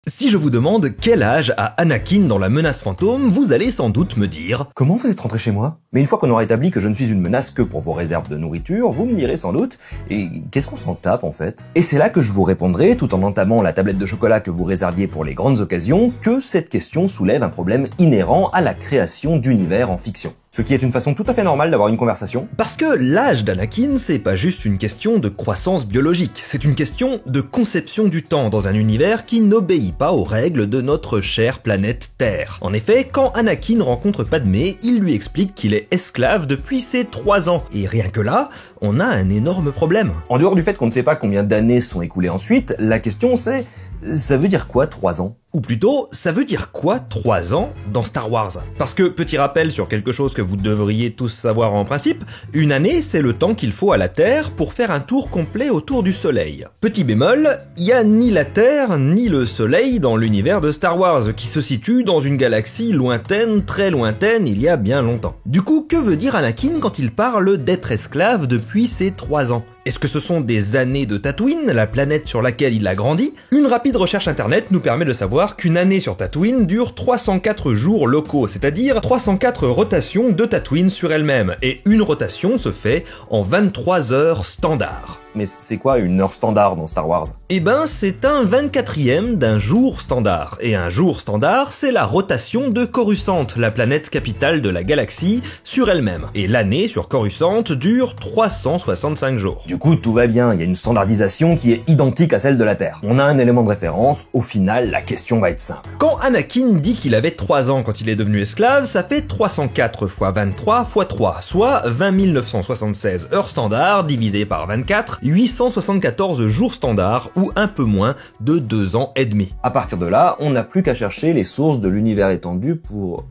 Si je vous demande quel âge a Anakin dans La Menace Fantôme, vous allez sans doute me dire « Comment vous êtes rentré chez moi ?» Mais une fois qu'on aura établi que je ne suis une menace que pour vos réserves de nourriture, vous me direz sans doute « Et qu'est-ce qu'on s'en tape en fait ?» Et c'est là que je vous répondrai, tout en entamant la tablette de chocolat que vous réserviez pour les grandes occasions, que cette question soulève un problème inhérent à la création d'univers en fiction. Ce qui est une façon tout à fait normale d'avoir une conversation. Parce que l'âge d'Anakin, c'est pas juste une question de croissance biologique, c'est une question de conception du temps dans un univers qui n'obéit pas aux règles de notre chère planète Terre. En effet, quand Anakin rencontre Padmé, il lui explique qu'il est esclave depuis ses 3 ans. Et rien que là, on a un énorme problème. En dehors du fait qu'on ne sait pas combien d'années sont écoulées ensuite, la question c'est... Ça veut dire quoi 3 ans ? Ou plutôt, ça veut dire quoi 3 ans dans Star Wars ? Parce que, petit rappel sur quelque chose que vous devriez tous savoir en principe, une année c'est le temps qu'il faut à la Terre pour faire un tour complet autour du Soleil. Petit bémol, il n'y a ni la Terre ni le Soleil dans l'univers de Star Wars, qui se situe dans une galaxie lointaine, très lointaine, il y a bien longtemps. Du coup, que veut dire Anakin quand il parle d'être esclave depuis ses 3 ans ? Est-ce que ce sont des années de Tatooine, la planète sur laquelle il a grandi ? Une rapide recherche internet nous permet de savoir qu'une année sur Tatooine dure 304 jours locaux, c'est-à-dire 304 rotations de Tatooine sur elle-même, et une rotation se fait en 23 heures standard. Mais c'est quoi une heure standard dans Star Wars ? Eh ben, c'est un 24e d'un jour standard. Et un jour standard, c'est la rotation de Coruscant, la planète capitale de la galaxie, sur elle-même. Et l'année sur Coruscant dure 365 jours. Du coup, tout va bien, il y a une standardisation qui est identique à celle de la Terre. On a un élément de référence, au final, la question va être simple. Quand Anakin dit qu'il avait 3 ans quand il est devenu esclave, ça fait 304 x 23 x 3, soit 20 976 heures standard divisé par 24, 874 jours standards ou un peu moins de 2 ans et demi. À partir de là, on n'a plus qu'à chercher les sources de l'univers étendu pour...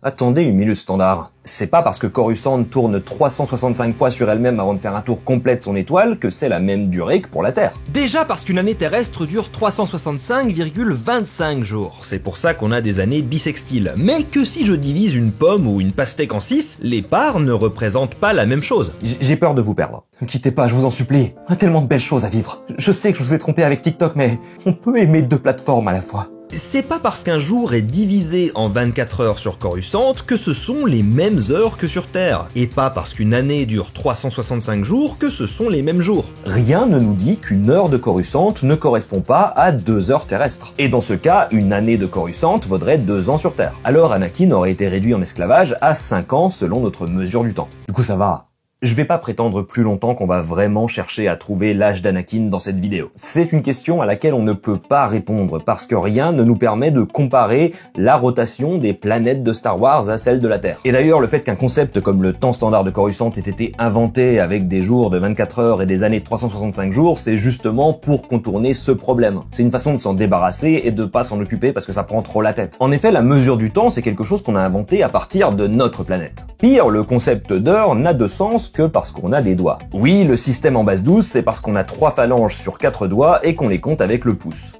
Attendez une minute standard. C'est pas parce que Coruscant tourne 365 fois sur elle-même avant de faire un tour complet de son étoile que c'est la même durée que pour la Terre. Déjà parce qu'une année terrestre dure 365,25 jours. C'est pour ça qu'on a des années bissextiles. Mais que si je divise une pomme ou une pastèque en 6, les parts ne représentent pas la même chose. J'ai peur de vous perdre. Ne quittez pas, je vous en supplie. On a tellement de belles choses à vivre. Je sais que je vous ai trompé avec TikTok, mais on peut aimer 2 plateformes à la fois. C'est pas parce qu'un jour est divisé en 24 heures sur Coruscant que ce sont les mêmes heures que sur Terre. Et pas parce qu'une année dure 365 jours que ce sont les mêmes jours. Rien ne nous dit qu'une heure de Coruscant ne correspond pas à 2 heures terrestres. Et dans ce cas, une année de Coruscant vaudrait 2 ans sur Terre. Alors Anakin aurait été réduit en esclavage à 5 ans selon notre mesure du temps. Du coup ça va. Je vais pas prétendre plus longtemps qu'on va vraiment chercher à trouver l'âge d'Anakin dans cette vidéo. C'est une question à laquelle on ne peut pas répondre parce que rien ne nous permet de comparer la rotation des planètes de Star Wars à celle de la Terre. Et d'ailleurs, le fait qu'un concept comme le temps standard de Coruscant ait été inventé avec des jours de 24 heures et des années de 365 jours, c'est justement pour contourner ce problème. C'est une façon de s'en débarrasser et de pas s'en occuper parce que ça prend trop la tête. En effet, la mesure du temps, c'est quelque chose qu'on a inventé à partir de notre planète. Pire, le concept d'heure n'a de sens que parce qu'on a des doigts. Oui, le système en base 12, c'est parce qu'on a 3 phalanges sur 4 doigts et qu'on les compte avec le pouce.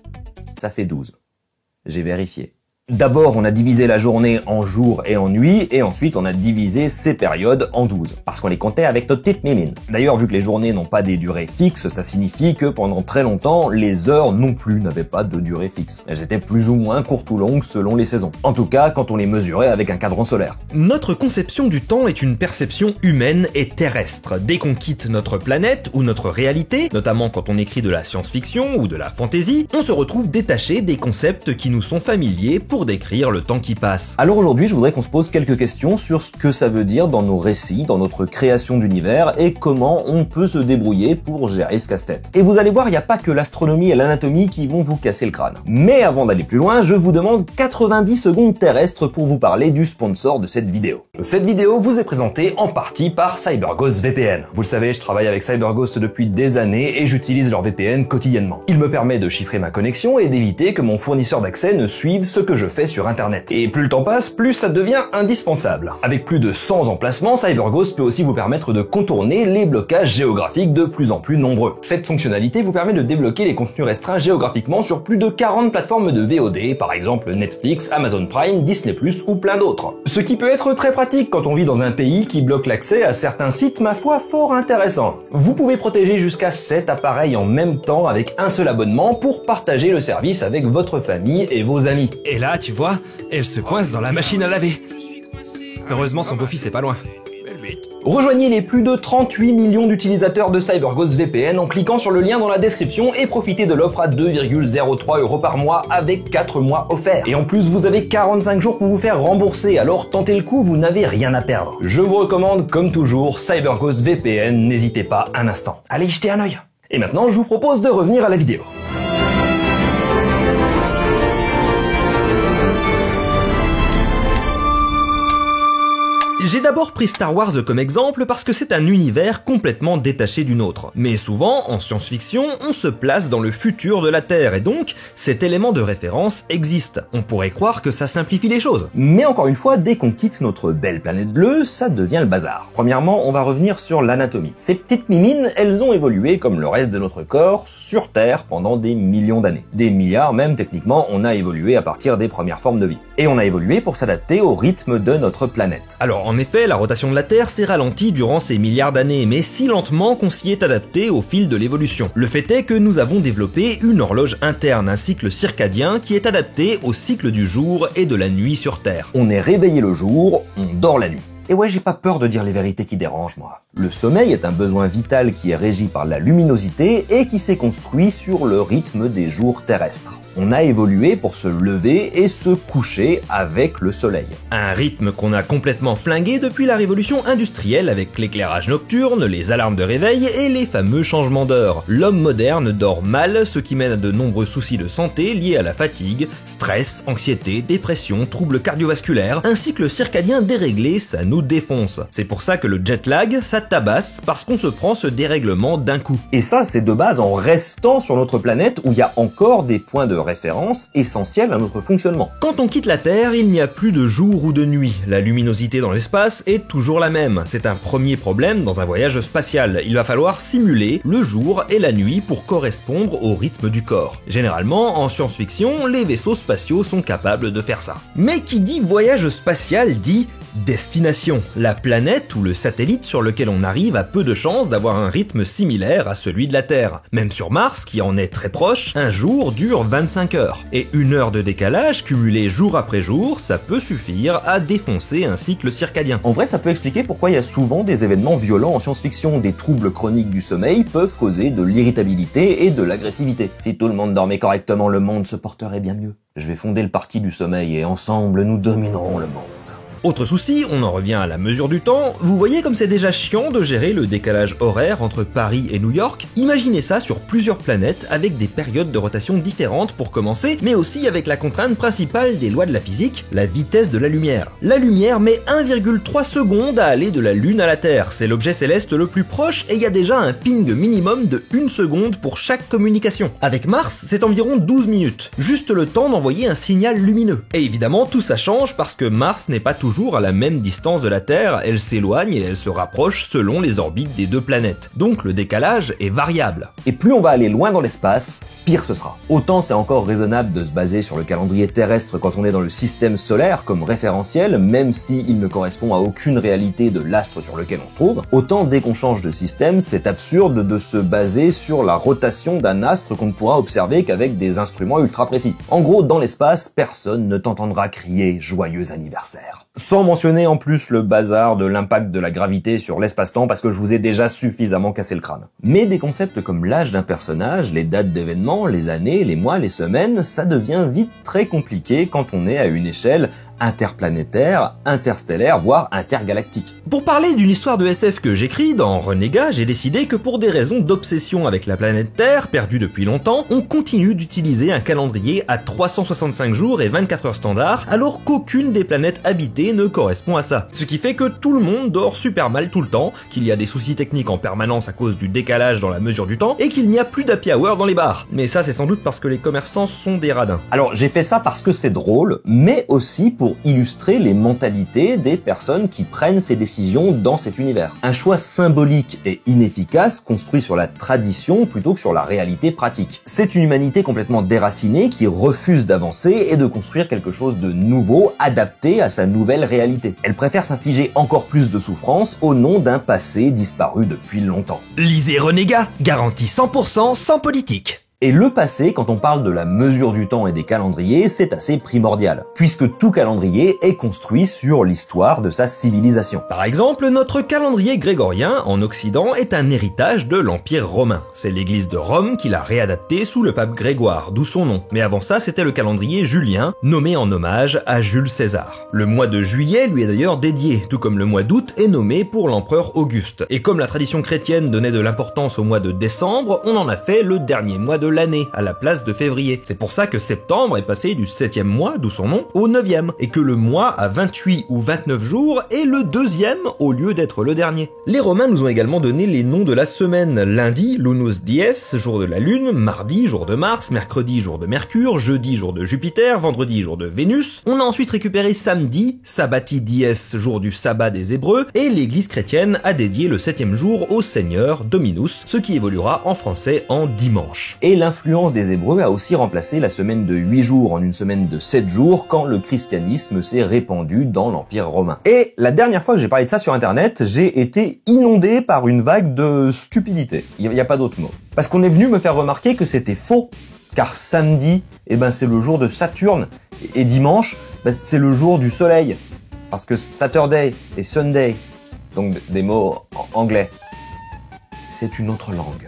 Ça fait 12. J'ai vérifié. D'abord, on a divisé la journée en jours et en nuits, et ensuite on a divisé ces périodes en 12, parce qu'on les comptait avec notre petite mimine. D'ailleurs, vu que les journées n'ont pas des durées fixes, ça signifie que pendant très longtemps, les heures non plus n'avaient pas de durée fixe. Elles étaient plus ou moins courtes ou longues selon les saisons. En tout cas, quand on les mesurait avec un cadran solaire. Notre conception du temps est une perception humaine et terrestre. Dès qu'on quitte notre planète ou notre réalité, notamment quand on écrit de la science-fiction ou de la fantasy, on se retrouve détaché des concepts qui nous sont familiers pour décrire le temps qui passe. Alors aujourd'hui, je voudrais qu'on se pose quelques questions sur ce que ça veut dire dans nos récits, dans notre création d'univers et comment on peut se débrouiller pour gérer ce casse-tête. Et vous allez voir, il n'y a pas que l'astronomie et l'anatomie qui vont vous casser le crâne. Mais avant d'aller plus loin, je vous demande 90 secondes terrestres pour vous parler du sponsor de cette vidéo. Cette vidéo vous est présentée en partie par CyberGhost VPN. Vous le savez, je travaille avec CyberGhost depuis des années et j'utilise leur VPN quotidiennement. Il me permet de chiffrer ma connexion et d'éviter que mon fournisseur d'accès ne suive ce que je je fais sur internet. Et plus le temps passe, plus ça devient indispensable. Avec plus de 100 emplacements, CyberGhost peut aussi vous permettre de contourner les blocages géographiques de plus en plus nombreux. Cette fonctionnalité vous permet de débloquer les contenus restreints géographiquement sur plus de 40 plateformes de VOD, par exemple Netflix, Amazon Prime, Disney+, ou plein d'autres. Ce qui peut être très pratique quand on vit dans un pays qui bloque l'accès à certains sites, ma foi, fort intéressants. Vous pouvez protéger jusqu'à 7 appareils en même temps avec un seul abonnement pour partager le service avec votre famille et vos amis. Et là, tu vois, elle se coince dans la machine à laver. Heureusement, son beau-fils est pas loin. Rejoignez les plus de 38 millions d'utilisateurs de CyberGhost VPN en cliquant sur le lien dans la description et profitez de l'offre à 2,03 € par mois avec 4 mois offerts. Et en plus, vous avez 45 jours pour vous faire rembourser, alors tentez le coup, vous n'avez rien à perdre. Je vous recommande, comme toujours, CyberGhost VPN, n'hésitez pas un instant. Allez jeter un œil. Et maintenant, je vous propose de revenir à la vidéo. J'ai d'abord pris Star Wars comme exemple parce que c'est un univers complètement détaché du nôtre. Mais souvent, en science-fiction, on se place dans le futur de la Terre et donc, cet élément de référence existe. On pourrait croire que ça simplifie les choses. Mais encore une fois, dès qu'on quitte notre belle planète bleue, ça devient le bazar. Premièrement, on va revenir sur l'anatomie. Ces petites mimines, elles ont évolué comme le reste de notre corps sur Terre pendant des millions d'années. Des milliards même, techniquement, on a évolué à partir des premières formes de vie. Et on a évolué pour s'adapter au rythme de notre planète. Alors, en effet, la rotation de la Terre s'est ralentie durant ces milliards d'années, mais si lentement qu'on s'y est adapté au fil de l'évolution. Le fait est que nous avons développé une horloge interne, un cycle circadien qui est adapté au cycle du jour et de la nuit sur Terre. On est réveillé le jour, on dort la nuit. Et ouais, j'ai pas peur de dire les vérités qui dérangent, moi. Le sommeil est un besoin vital qui est régi par la luminosité et qui s'est construit sur le rythme des jours terrestres. On a évolué pour se lever et se coucher avec le soleil. Un rythme qu'on a complètement flingué depuis la révolution industrielle avec l'éclairage nocturne, les alarmes de réveil et les fameux changements d'heure. L'homme moderne dort mal, ce qui mène à de nombreux soucis de santé liés à la fatigue, stress, anxiété, dépression, troubles cardiovasculaires. Un cycle circadien déréglé, ça nous défonce. C'est pour ça que le jet lag, ça tabasse parce qu'on se prend ce dérèglement d'un coup. Et ça, c'est de base en restant sur notre planète où il y a encore des points de référence essentiels à notre fonctionnement. Quand on quitte la Terre, il n'y a plus de jour ou de nuit. La luminosité dans l'espace est toujours la même. C'est un premier problème dans un voyage spatial. Il va falloir simuler le jour et la nuit pour correspondre au rythme du corps. Généralement, en science-fiction, les vaisseaux spatiaux sont capables de faire ça. Mais qui dit voyage spatial dit destination. La planète ou le satellite sur lequel on arrive a peu de chances d'avoir un rythme similaire à celui de la Terre. Même sur Mars, qui en est très proche, un jour dure 25 heures. Et une heure de décalage cumulée jour après jour, ça peut suffire à défoncer un cycle circadien. En vrai, ça peut expliquer pourquoi il y a souvent des événements violents en science-fiction. Des troubles chroniques du sommeil peuvent causer de l'irritabilité et de l'agressivité. Si tout le monde dormait correctement, le monde se porterait bien mieux. Je vais fonder le parti du sommeil et ensemble, nous dominerons le monde. Autre souci, on en revient à la mesure du temps, vous voyez comme c'est déjà chiant de gérer le décalage horaire entre Paris et New York. Imaginez ça sur plusieurs planètes avec des périodes de rotation différentes pour commencer, mais aussi avec la contrainte principale des lois de la physique, la vitesse de la lumière. La lumière met 1,3 secondes à aller de la Lune à la Terre, c'est l'objet céleste le plus proche et il y a déjà un ping minimum de 1 seconde pour chaque communication. Avec Mars, c'est environ 12 minutes, juste le temps d'envoyer un signal lumineux. Et évidemment, tout ça change parce que Mars n'est pas toujours à la même distance de la Terre, elle s'éloigne et elle se rapproche selon les orbites des deux planètes. Donc le décalage est variable. Et plus on va aller loin dans l'espace, pire ce sera. Autant c'est encore raisonnable de se baser sur le calendrier terrestre quand on est dans le système solaire comme référentiel, même s'il ne correspond à aucune réalité de l'astre sur lequel on se trouve, autant dès qu'on change de système, c'est absurde de se baser sur la rotation d'un astre qu'on ne pourra observer qu'avec des instruments ultra précis. En gros, dans l'espace, personne ne t'entendra crier « Joyeux anniversaire ». Sans mentionner en plus le bazar de l'impact de la gravité sur l'espace-temps parce que je vous ai déjà suffisamment cassé le crâne. Mais des concepts comme l'âge d'un personnage, les dates d'événements, les années, les mois, les semaines, ça devient vite très compliqué quand on est à une échelle interplanétaire, interstellaire, voire intergalactique. Pour parler d'une histoire de SF que j'écris, dans Renégat, j'ai décidé que pour des raisons d'obsession avec la planète Terre, perdue depuis longtemps, on continue d'utiliser un calendrier à 365 jours et 24 heures standard, alors qu'aucune des planètes habitées ne correspond à ça. Ce qui fait que tout le monde dort super mal tout le temps, qu'il y a des soucis techniques en permanence à cause du décalage dans la mesure du temps, et qu'il n'y a plus d'happy hour dans les bars. Mais ça c'est sans doute parce que les commerçants sont des radins. Alors j'ai fait ça parce que c'est drôle, mais aussi pour illustrer les mentalités des personnes qui prennent ces décisions dans cet univers. Un choix symbolique et inefficace construit sur la tradition plutôt que sur la réalité pratique. C'est une humanité complètement déracinée qui refuse d'avancer et de construire quelque chose de nouveau, adapté à sa nouvelle réalité. Elle préfère s'infliger encore plus de souffrance au nom d'un passé disparu depuis longtemps. Lisez Renégat, garantie 100% sans politique. Et le passé, quand on parle de la mesure du temps et des calendriers, c'est assez primordial, puisque tout calendrier est construit sur l'histoire de sa civilisation. Par exemple, notre calendrier grégorien en Occident est un héritage de l'Empire romain. C'est l'église de Rome qui l'a réadapté sous le pape Grégoire, d'où son nom. Mais avant ça, c'était le calendrier julien, nommé en hommage à Jules César. Le mois de juillet lui est d'ailleurs dédié, tout comme le mois d'août est nommé pour l'empereur Auguste. Et comme la tradition chrétienne donnait de l'importance au mois de décembre, on en a fait le dernier mois de l'année, à la place de février. C'est pour ça que septembre est passé du 7e mois, d'où son nom, au 9e, et que le mois à 28 ou 29 jours est le 2e au lieu d'être le dernier. Les Romains nous ont également donné les noms de la semaine. Lundi, lunus dies, jour de la Lune, mardi, jour de Mars, mercredi, jour de Mercure, jeudi, jour de Jupiter, vendredi, jour de Vénus. On a ensuite récupéré samedi, sabbati dies, jour du sabbat des Hébreux, et l'église chrétienne a dédié le 7e jour au Seigneur, Dominus, ce qui évoluera en français en dimanche. Et l'influence des Hébreux a aussi remplacé la semaine de 8 jours en une semaine de 7 jours quand le christianisme s'est répandu dans l'Empire romain. Et la dernière fois que j'ai parlé de ça sur internet, j'ai été inondé par une vague de stupidité. Il n'y a pas d'autre mot. Parce qu'on est venu me faire remarquer que c'était faux. Car samedi, c'est le jour de Saturne. Et dimanche, c'est le jour du soleil. Parce que Saturday et Sunday, donc des mots anglais, c'est une autre langue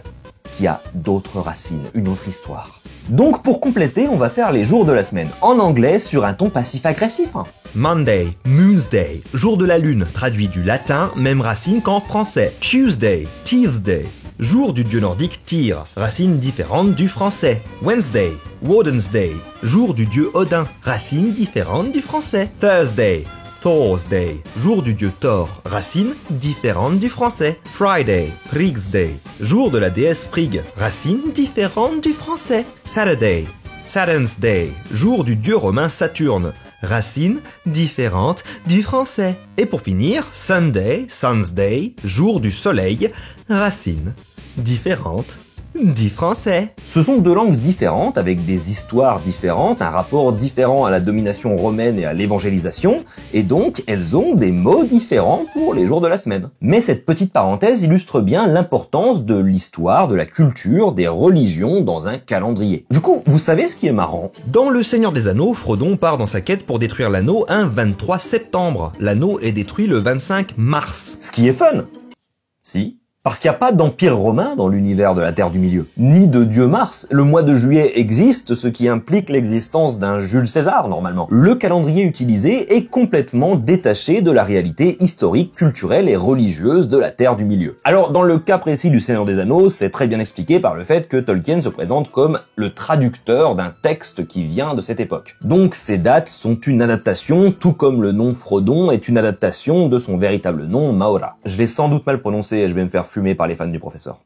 qui a d'autres racines, une autre histoire. Donc pour compléter, on va faire les jours de la semaine en anglais sur un ton passif-agressif. Monday, Moonsday, jour de la lune, traduit du latin, même racine qu'en français. Tuesday, Tuesday, jour du dieu nordique Tyr, racine différente du français. Wednesday, Woden's-day, jour du dieu Odin, racine différente du français. Thursday, Thor's Day, jour du dieu Thor, racine différente du français. Friday, Frigg's Day, jour de la déesse Frigg, racine différente du français. Saturday, Saturn's Day, jour du dieu romain Saturne, racine différente du français. Et pour finir, Sunday, Sun's Day, jour du soleil, racine différente du français. Ce sont deux langues différentes, avec des histoires différentes, un rapport différent à la domination romaine et à l'évangélisation, et donc elles ont des mots différents pour les jours de la semaine. Mais cette petite parenthèse illustre bien l'importance de l'histoire, de la culture, des religions dans un calendrier. Du coup, vous savez ce qui est marrant ? Dans Le Seigneur des Anneaux, Frodon part dans sa quête pour détruire l'anneau un 23 septembre. L'anneau est détruit le 25 mars. Ce qui est fun. Si. Parce qu'il n'y a pas d'empire romain dans l'univers de la Terre du Milieu, ni de dieu Mars. Le mois de juillet existe, ce qui implique l'existence d'un Jules César, normalement. Le calendrier utilisé est complètement détaché de la réalité historique, culturelle et religieuse de la Terre du Milieu. Alors, dans le cas précis du Seigneur des Anneaux, c'est très bien expliqué par le fait que Tolkien se présente comme le traducteur d'un texte qui vient de cette époque. Donc, ces dates sont une adaptation, tout comme le nom Frodon est une adaptation de son véritable nom, Maora. Je vais sans doute mal prononcer et je vais me faire fumé par les fans du professeur.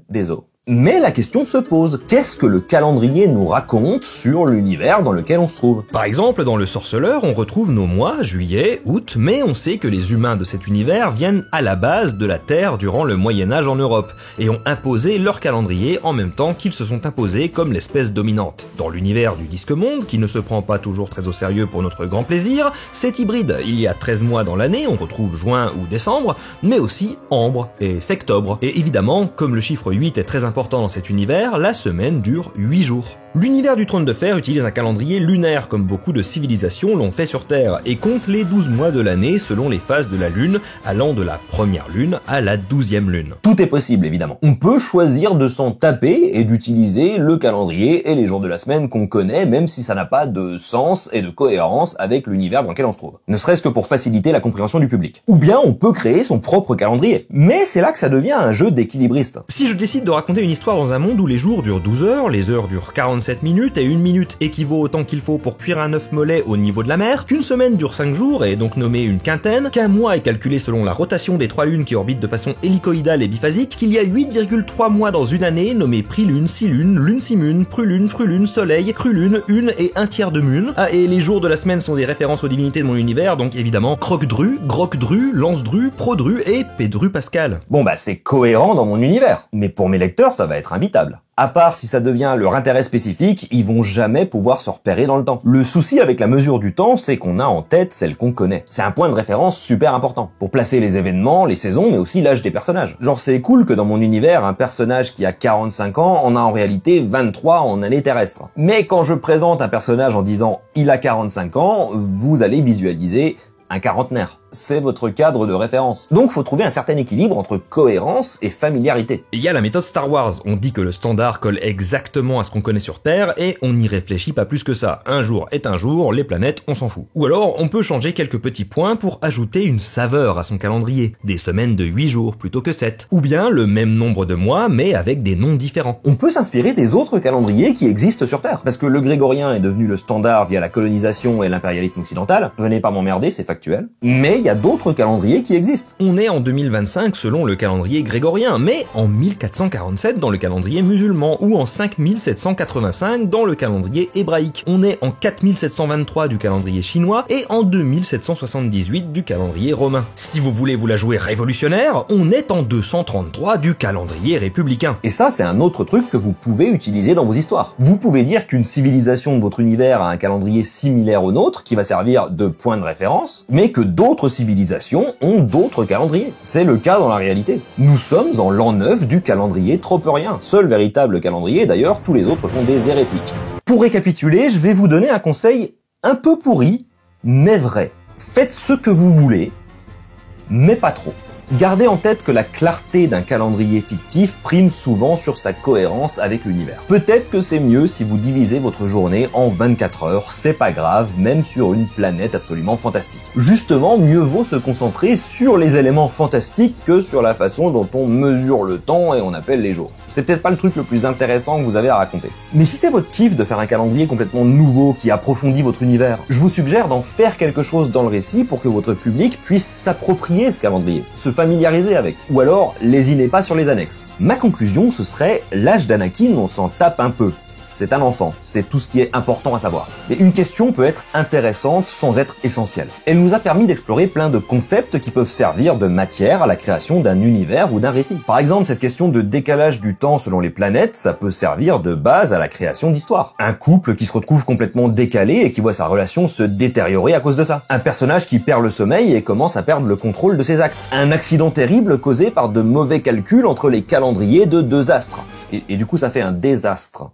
Désolé. Mais la question se pose, qu'est-ce que le calendrier nous raconte sur l'univers dans lequel on se trouve ? Par exemple, dans Le Sorceleur, on retrouve nos mois, juillet, août, mais on sait que les humains de cet univers viennent à la base de la Terre durant le Moyen-Âge en Europe, et ont imposé leur calendrier en même temps qu'ils se sont imposés comme l'espèce dominante. Dans l'univers du Disque-Monde, qui ne se prend pas toujours très au sérieux pour notre grand plaisir, c'est hybride. Il y a 13 mois dans l'année, on retrouve juin ou décembre, mais aussi ambre et sectobre. Et évidemment, comme le chiffre 8 est très important dans cet univers, la semaine dure 8 jours. L'univers du Trône de Fer utilise un calendrier lunaire comme beaucoup de civilisations l'ont fait sur Terre et compte les 12 mois de l'année selon les phases de la Lune, allant de la première lune à la 12e lune. Tout est possible évidemment. On peut choisir de s'en taper et d'utiliser le calendrier et les jours de la semaine qu'on connaît même si ça n'a pas de sens et de cohérence avec l'univers dans lequel on se trouve. Ne serait-ce que pour faciliter la compréhension du public. Ou bien on peut créer son propre calendrier. Mais c'est là que ça devient un jeu d'équilibriste. Si je décide de raconter une histoire dans un monde où les jours durent 12 heures, les heures durent 47 minutes et 1 minute équivaut au temps qu'il faut pour cuire un œuf mollet au niveau de la mer, qu'une semaine dure 5 jours et est donc nommée une quintaine, qu'un mois est calculé selon la rotation des 3 lunes qui orbitent de façon hélicoïdale et biphasique, qu'il y a 8,3 mois dans une année nommés prilune, silune, lune simune, prulune, frulune, soleil, crulune, une et un tiers de mune. Ah, et les jours de la semaine sont des références aux divinités de mon univers, donc évidemment Croque-Dru, Groc-Dru, Lance-Dru, Pro-Dru et Pédru Pascal. Bon bah c'est cohérent dans mon univers, mais pour mes lecteurs ça va être imbitable. À part si ça devient leur intérêt spécifique, ils vont jamais pouvoir se repérer dans le temps. Le souci avec la mesure du temps, c'est qu'on a en tête celle qu'on connaît. C'est un point de référence super important, pour placer les événements, les saisons, mais aussi l'âge des personnages. Genre c'est cool que dans mon univers, un personnage qui a 45 ans en a en réalité 23 en année terrestre. Mais quand je présente un personnage en disant « il a 45 ans », vous allez visualiser un quarantenaire. C'est votre cadre de référence. Donc faut trouver un certain équilibre entre cohérence et familiarité. Il y a la méthode Star Wars, on dit que le standard colle exactement à ce qu'on connaît sur Terre et on n'y réfléchit pas plus que ça. Un jour est un jour, les planètes on s'en fout. Ou alors on peut changer quelques petits points pour ajouter une saveur à son calendrier. Des semaines de 8 jours plutôt que 7. Ou bien le même nombre de mois mais avec des noms différents. On peut s'inspirer des autres calendriers qui existent sur Terre. Parce que le grégorien est devenu le standard via la colonisation et l'impérialisme occidental. Venez pas m'emmerder, c'est factuel. Mais il y a d'autres calendriers qui existent. On est en 2025 selon le calendrier grégorien, mais en 1447 dans le calendrier musulman, ou en 5785 dans le calendrier hébraïque. On est en 4723 du calendrier chinois, et en 2778 du calendrier romain. Si vous voulez vous la jouer révolutionnaire, on est en 233 du calendrier républicain. Et ça, c'est un autre truc que vous pouvez utiliser dans vos histoires. Vous pouvez dire qu'une civilisation de votre univers a un calendrier similaire au nôtre, qui va servir de point de référence, mais que d'autres civilisations ont d'autres calendriers. C'est le cas dans la réalité. Nous sommes en l'an 9 du calendrier tropperien. Seul véritable calendrier, d'ailleurs, tous les autres sont des hérétiques. Pour récapituler, je vais vous donner un conseil un peu pourri, mais vrai. Faites ce que vous voulez, mais pas trop. Gardez en tête que la clarté d'un calendrier fictif prime souvent sur sa cohérence avec l'univers. Peut-être que c'est mieux si vous divisez votre journée en 24 heures, c'est pas grave, même sur une planète absolument fantastique. Justement, mieux vaut se concentrer sur les éléments fantastiques que sur la façon dont on mesure le temps et on appelle les jours. C'est peut-être pas le truc le plus intéressant que vous avez à raconter. Mais si c'est votre kiff de faire un calendrier complètement nouveau qui approfondit votre univers, je vous suggère d'en faire quelque chose dans le récit pour que votre public puisse s'approprier ce calendrier, se familiariser avec, ou alors lésinez pas sur les annexes. Ma conclusion, ce serait l'âge d'Anakin, on s'en tape un peu. C'est un enfant, c'est tout ce qui est important à savoir. Mais une question peut être intéressante sans être essentielle. Elle nous a permis d'explorer plein de concepts qui peuvent servir de matière à la création d'un univers ou d'un récit. Par exemple, cette question de décalage du temps selon les planètes, ça peut servir de base à la création d'histoires. Un couple qui se retrouve complètement décalé et qui voit sa relation se détériorer à cause de ça. Un personnage qui perd le sommeil et commence à perdre le contrôle de ses actes. Un accident terrible causé par de mauvais calculs entre les calendriers de deux astres. Et du coup, ça fait un désastre.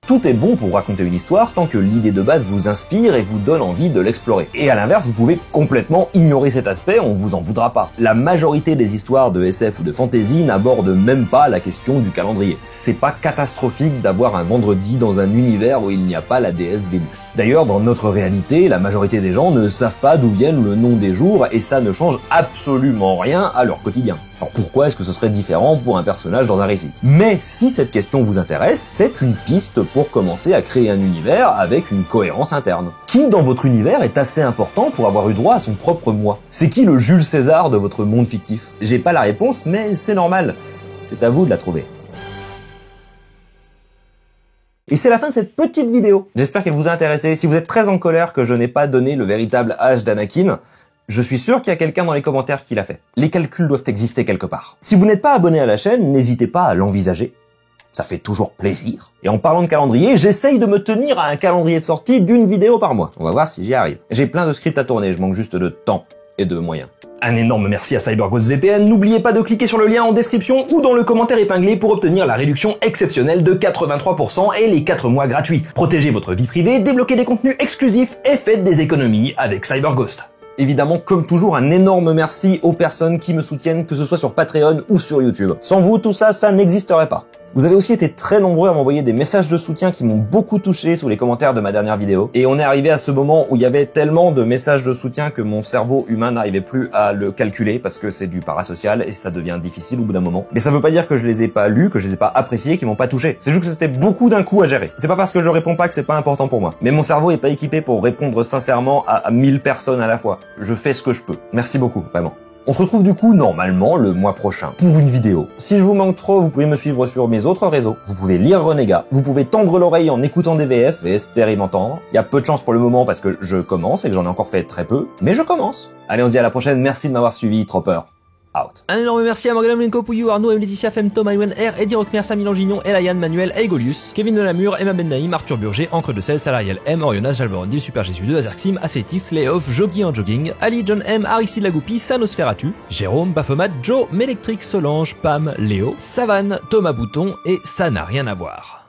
Tout est bon pour raconter une histoire tant que l'idée de base vous inspire et vous donne envie de l'explorer. Et à l'inverse, vous pouvez complètement ignorer cet aspect, on vous en voudra pas. La majorité des histoires de SF ou de fantasy n'abordent même pas la question du calendrier. C'est pas catastrophique d'avoir un vendredi dans un univers où il n'y a pas la déesse Vénus. D'ailleurs, dans notre réalité, la majorité des gens ne savent pas d'où viennent le nom des jours et ça ne change absolument rien à leur quotidien. Alors pourquoi est-ce que ce serait différent pour un personnage dans un récit? Mais si cette question vous intéresse, c'est une piste pour commencer à créer un univers avec une cohérence interne. Qui dans votre univers est assez important pour avoir eu droit à son propre moi? C'est qui le Jules César de votre monde fictif? J'ai pas la réponse, mais c'est normal. C'est à vous de la trouver. Et c'est la fin de cette petite vidéo. J'espère qu'elle vous a intéressé. Si vous êtes très en colère que je n'ai pas donné le véritable âge d'Anakin, je suis sûr qu'il y a quelqu'un dans les commentaires qui l'a fait. Les calculs doivent exister quelque part. Si vous n'êtes pas abonné à la chaîne, n'hésitez pas à l'envisager. Ça fait toujours plaisir. Et en parlant de calendrier, j'essaye de me tenir à un calendrier de sortie d'une vidéo par mois. On va voir si j'y arrive. J'ai plein de scripts à tourner, je manque juste de temps. et de moyens. Un énorme merci à CyberGhost VPN, n'oubliez pas de cliquer sur le lien en description ou dans le commentaire épinglé pour obtenir la réduction exceptionnelle de 83% et les 4 mois gratuits. Protégez votre vie privée, débloquez des contenus exclusifs et faites des économies avec CyberGhost. Évidemment, comme toujours, un énorme merci aux personnes qui me soutiennent, que ce soit sur Patreon ou sur YouTube. Sans vous, tout ça, ça n'existerait pas. Vous avez aussi été très nombreux à m'envoyer des messages de soutien qui m'ont beaucoup touché sous les commentaires de ma dernière vidéo. Et on est arrivé à ce moment où il y avait tellement de messages de soutien que mon cerveau humain n'arrivait plus à le calculer parce que c'est du parasocial et ça devient difficile au bout d'un moment. Mais ça veut pas dire que je les ai pas lus, que je les ai pas appréciés, qu'ils m'ont pas touché. C'est juste que c'était beaucoup d'un coup à gérer. C'est pas parce que je réponds pas que c'est pas important pour moi. Mais mon cerveau est pas équipé pour répondre sincèrement à 1000 personnes à la fois. Je fais ce que je peux. Merci beaucoup, vraiment. On se retrouve du coup normalement le mois prochain pour une vidéo. Si je vous manque trop, vous pouvez me suivre sur mes autres réseaux, vous pouvez lire Renégat, vous pouvez tendre l'oreille en écoutant des VF et espérer m'entendre. Il y a peu de chance pour le moment parce que je commence et que j'en ai encore fait très peu, mais je commence. Allez, on se dit à la prochaine, merci de m'avoir suivi, Tropper. Out. Un énorme merci à Morgane Mlenko, Pouillou, Arnaud, M. Laetitia, Femtom, Iwan R, Eddie Rockmer, Samy Langignon, Elayan, Manuel, Aigolius, Kevin Delamure, Emma Bennaïm, Arthur Burger, Encre de Sel, Salariel M, Orionas, Jalvorandil, Super Jésus 2, Azerxim, Acétis, Léof, Jogi en jogging, Ali, John M, Aristide Lagoupi, Sanosferatu, Jérôme, Baphomat, Joe, Mélectric, Solange, Pam, Léo, Savane, Thomas Bouton et Ça n'a rien à voir.